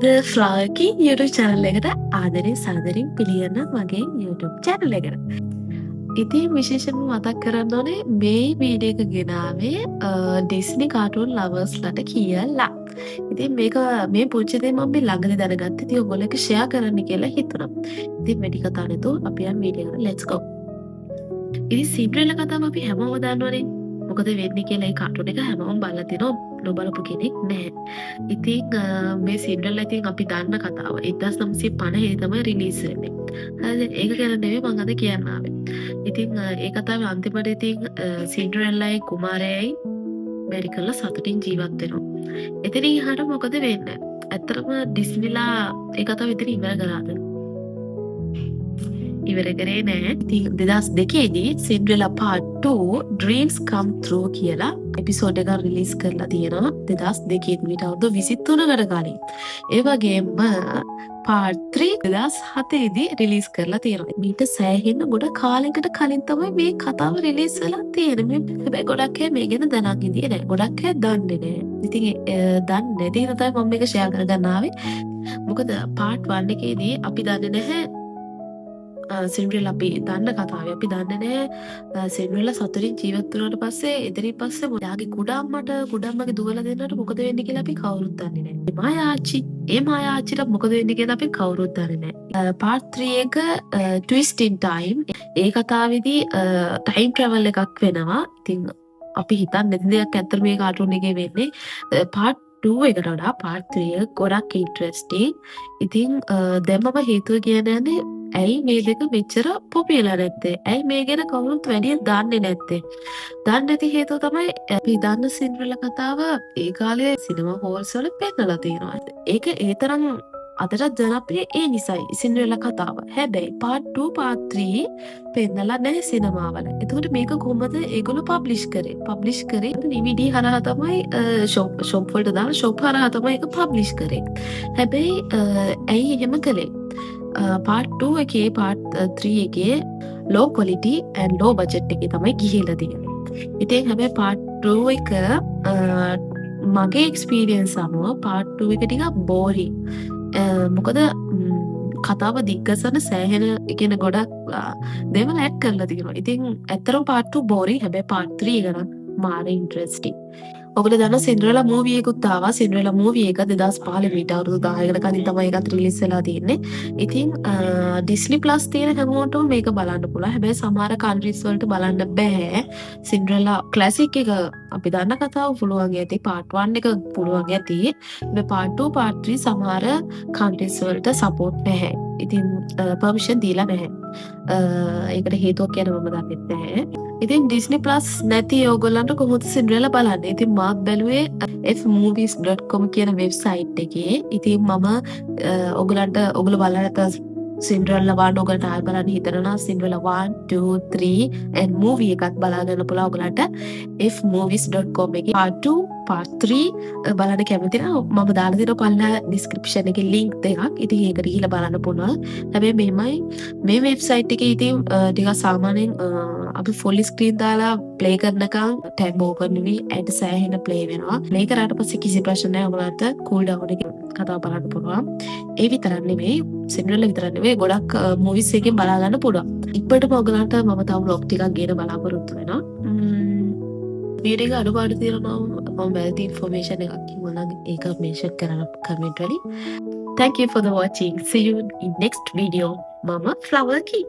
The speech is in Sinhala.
අද ෆ්ලාකි YouTube channel එකට ආදරෙන් සාදරෙන් පිළිගන්න මගේ YouTube channel එකට. ඉතින් විශේෂයෙන්ම මතක් කරන්න ඕනේ මේ වීඩියෝ එක ගෙනාවේ Disney cartoon lovers ලට කියලා. ඉතින් මේක මේ පුංචි දේ මම මේ ළඟදී දැනගත්තා. ඉතින් ඔයගොල්ලෝ එක්ක share කරන්න කියලා හිතුණා. ඉතින් වැඩි කතා නැතුව අපි යන් වීඩියෝ එකට let's go. ඉතින් සින්ඩරෙල්ලා කතාව අපි හැමෝම දන්නවනේ. මොකද වෙන්නේ කියලා ඒ කාටුන් එක හැමෝම බලලා තිනවා. නොබලපු කෙනෙක් නැහැ. ඉතින් මේ සින්ඩරෙල්ලා ඉතින් අපි දන්න කතාව. 1950 තමයි රිලීස් වෙන්නේ. හරිද? ඒක ගැන නෙවෙයි මම අද කියන්න ආවේ. ඉතින් ඒ කතාවේ අන්තිමට ඉතින් සින්ඩරෙල්ලායි කුමාරයයි බැරි කරලා සතුටින් ජීවත් වෙනවා. එතනින් එහාට මොකද වෙන්නේ? ඇත්තටම ඩිස්නිලා ඒ කතාව ඉතින් ඉවර කරාද? ඉවර කරේ නෑ. ඉතින් 2002 දී Cinderella part 2 dreams come true කියලා එපිසෝඩ් එකක් රිලීස් කරලා තියෙනවා 2002 දී අවුරුදු 23කට කලින්. ඒ වගේම part 3 2007 දී රිලීස් කරලා තියෙනවා. මීට සෑහෙන ගොඩ කාලයකට කලින් තමයි මේ කතාව රිලීස් වෙලා තියෙන්නේ. හැබැයි ගොඩක් අය මේ ගැන දැනන් ඉඳියේ නෑ. ගොඩක් අය දන්නේ නෑ. ඉතින් දන්නේ නැති හින්දා තමයි මම මේක ෂෙයා කරගන්න ආවේ. මොකද part 1 එකේදී අපි දන්නේ නැහැ සින්ඩරෙල්ලා අපි දන්න කතාවේ අපි දන්නේ නැහැ සින්ඩරෙල්ලා සතුටින් ජීවත් වුණාට පස්සේ එතනින් පස්සේ යාගේ කුඩම්මගේ දුවලා දෙන්නට මොකද වෙන්නේ කියලා අපි කවුරුත් දන්නේ නැහැ. ඒ මායාච්චිට මොකද වෙන්නේ කියලා අපි කවුරුත් දන්නේ නැහැ. part 3 එක twist in time A කතාවේදී time travel එකක් වෙනවා. ඉතින් අපි හිතන්නේ නැති දෙයක් ඇත්තට මේ කාටුන් එකේ වෙන්නේ. part 2 එකට වඩා part 3 එක ගොඩක් ඉන්ට්‍රස්ටිං. ඉතින් දැන් මම හේතුව කියන්නේ ඇයි මේ දෙක මෙච්චර පොපියුලර් නැත්තේ? ඇයි මේ ගැන කවුරුත් වැඩිය දන්නේ නැත්තේ? දන්නේ නැති හේතුව තමයි අපි දන්න සින්ඩරෙල්ලා කතාව ඒ කාලේ සිනමා හෝල්ස් වල පෙන්නලා තියෙනවා. ඒක ඒ තරම් අදටත් ජනප්‍රිය ඒ නිසායි සින්ඩරෙල්ලා කතාව. හැබැයි part 2 part 3 පෙන්නලා නැහැ සිනමාවල. එතකොට මේක කොහොමද ඒගොල්ලෝ පබ්ලිෂ් කරේ DVD හරහා තමයි ෂොප් වලට දාලා ෂොප් හරහා තමයි ඒක පබ්ලිෂ් කරේ. හැබැයි ඇයි එහෙම කළේ? part 2 එකේ part 3 එකේ low quality and low budget එකේ තමයි ගිහිල්ලා තියෙන්නේ. ඉතින් හැබැයි part 2 එක මගේ experience අනුව part 2 එක ටිකක් boring. මොකද කතාව දිග්ගසන සෑහෙන කියන ගොඩක් දේවල් ඇඩ් කරලා තියෙනවා. ඉතින් ඇත්තටම part 2 boring. හැබැයි part 3 එක නම් මාර interesting. ඔගොල්ලෝ දන්න සින්ඩරෙල්ලා මූවී එකකුත් ආවා. සින්ඩරෙල්ලා මූවී එක 2015 මීට අවුරුදු 10කට කලින් තමයි ඒකත් රිලීස් වෙලා තියෙන්නේ. ඉතින් Disney Plus තියෙන හැමෝටම මේක බලන්න පුළුවන්. හැබැයි සමහර countries වලට බලන්න බෑ. සින්ඩරෙල්ලා classic එක අපි දන්න කතාව පුළුවන් ඇති. part 1 එක පුළුවන් ඇති. මේ part 2 part 3 සමහර countries වලට support නැහැ. ඉතින් permission දීලා නැහැ. ඒකට හේතුවක් කියන මම දන්නේ නැහැ. ඉතින් Disney Plus නැති ඕගොල්ලන්ට කොහොමද සින්ඩරෙල්ලා බලන්නේ? ඉතින් මාත් බැලුවේ fmovies.com කියන වෙබ්සයිට් එකේ. ඉතින් මම ඔයගොල්ලෝ බලන්න සින්ඩරෙල්ලා 1 ඔයගොල්ලන්ට ආයෙ බලන්න හිතනවා සින්ඩරෙල්ලා 1 2 3 and movie එකත් බලා ගන්න පුළුවන් ඔයගොල්ලන්ට fmovies.com එකේ part 2 part 3 බලන්න කැමති නම් මම දාලා දෙනවා පල්ලා description එකේ link දෙකක්. ඉතින් ඒකට ගිහිල්ලා බලන්න පුළුවන්. හැබැයි මෙහෙමයි මේ වෙබ්සයිට් එකේ ඉතින් ටිකක් සාමාන්‍යයෙන් අපි full screen දාලා play කරනකම් tab open වෙවි ඇඩ් සෑහෙන play වෙනවා. play කරාට පස්සේ කිසි ප්‍රශ්න නැහැ. ඔයගොල්ලන්ට cool down එකේ කතාව බලන්න පුළුවන්. ඒ විතරක් නෙමෙයි සින්ඩරෙල්ලා විතරක් නෙමෙයි ගොඩක් movies එකෙන් බලා ගන්න පුළුවන්. ඉක්පටම ඔයගොල්ලන්ට මම තව vlog ටිකක් ගේන බලාපොරොත්තු වෙනවා. වීඩියෝ එක අඩුපාඩු තියෙනවා මම වැරදි information එකක් කිව්වා නම් ඒක mention කරන්න comment වලින්. Thank you for the watching. See you in next video. Mama Flower Key.